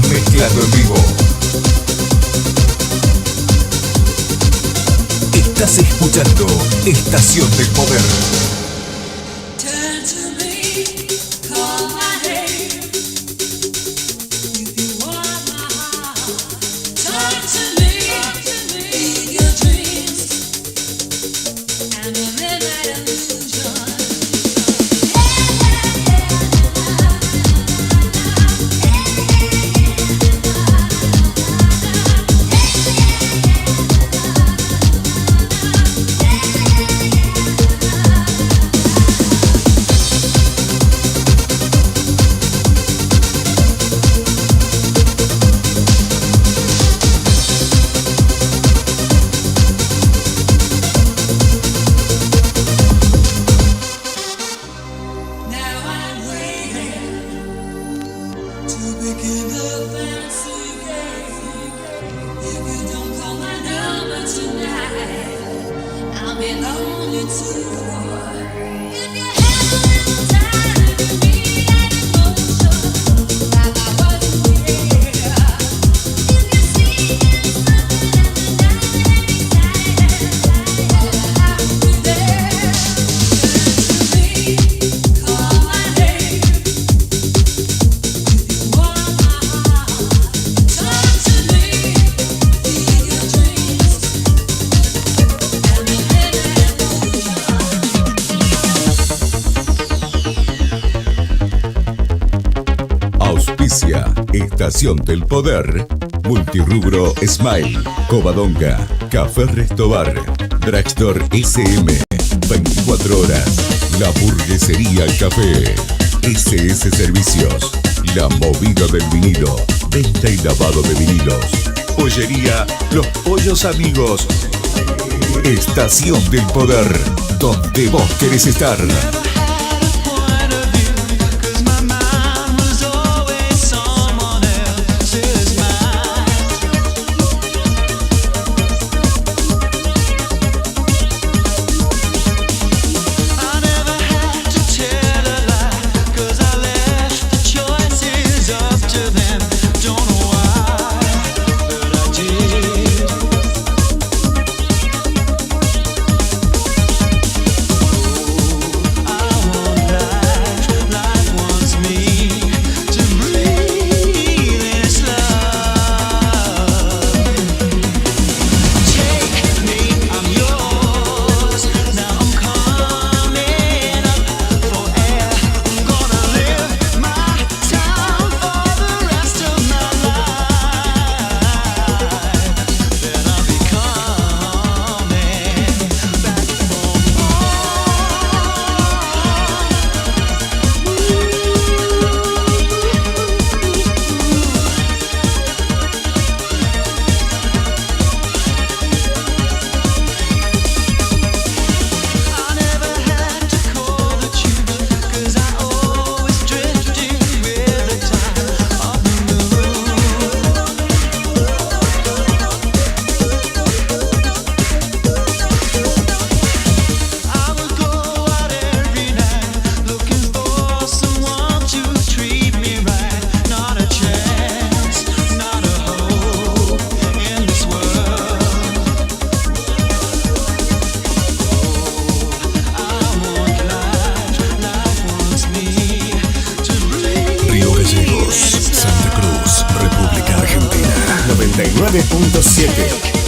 mezclando en vivo. Estás escuchando Estación del Poder.
I'll be alone.
Estación del Poder, Multirrubro Smile, Covadonga, Café Restobar, Dragstore SM, 24 horas, La Burguesería al Café, SS Servicios, La Movida del Vinilo, venta y lavado de vinilos, Pollería Los Pollos Amigos, Estación del Poder, donde vos querés estar.
Santa Cruz, República Argentina. 99.7.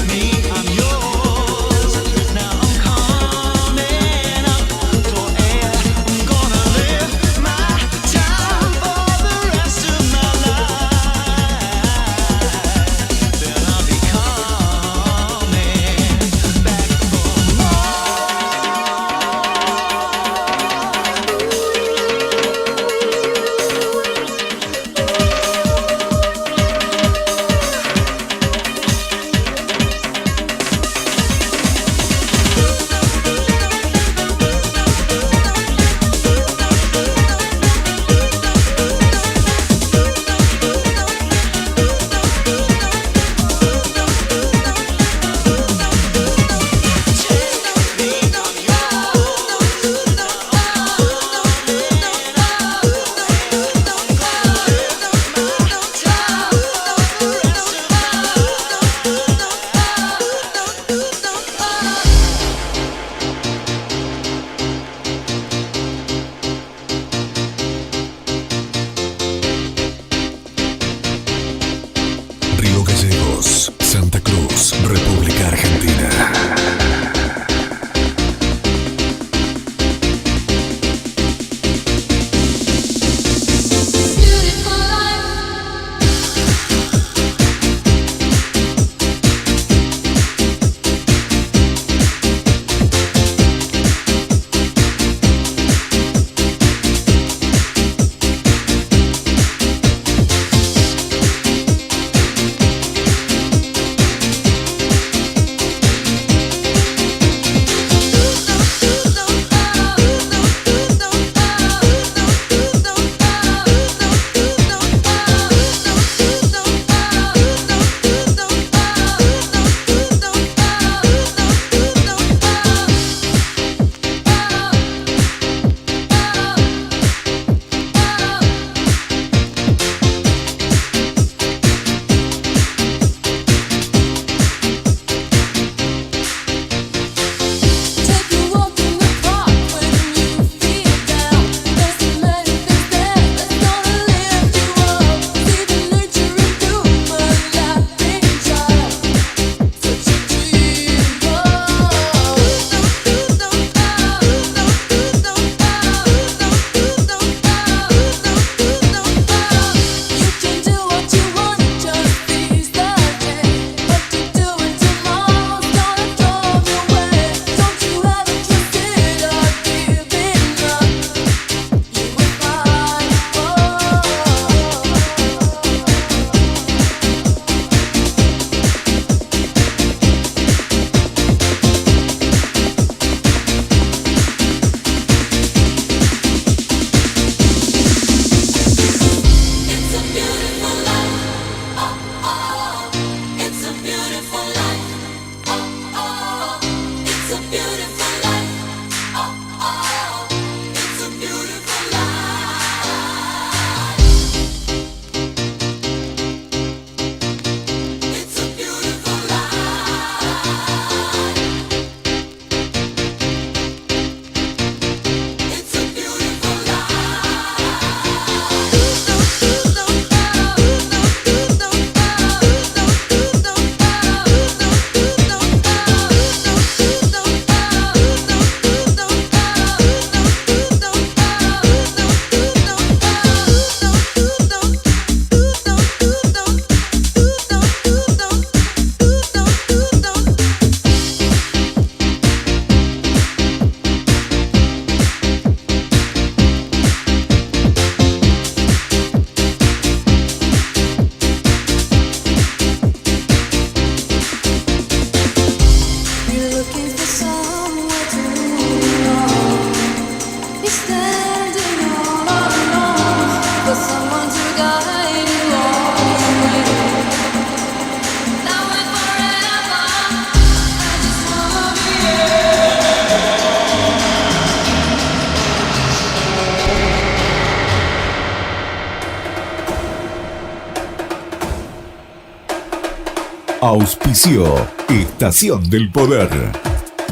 Auspicio Estación del Poder.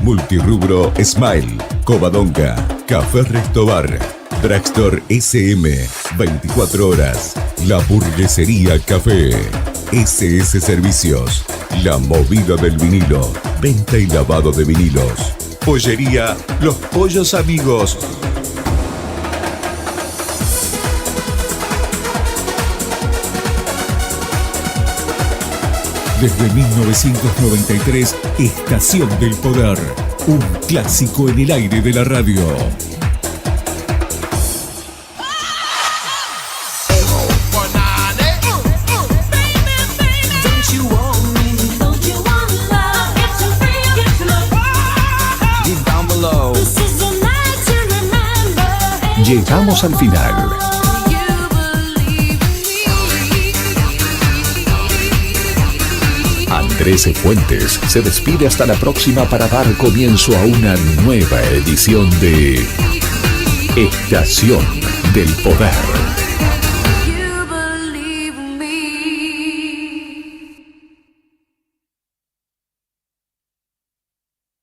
Multirrubro Smile, Covadonga, Café Restobar, Dragstore SM, 24 horas. La Burguesería Café. SS Servicios. La Movida del Vinilo. Venta y lavado de vinilos. Pollería Los Pollos Amigos. Desde 1993, Estación del Poder. Un clásico en el aire de la radio.
Llegamos al final. Andrés Fuentes se despide hasta la próxima para dar comienzo a una nueva edición de Estación del Poder.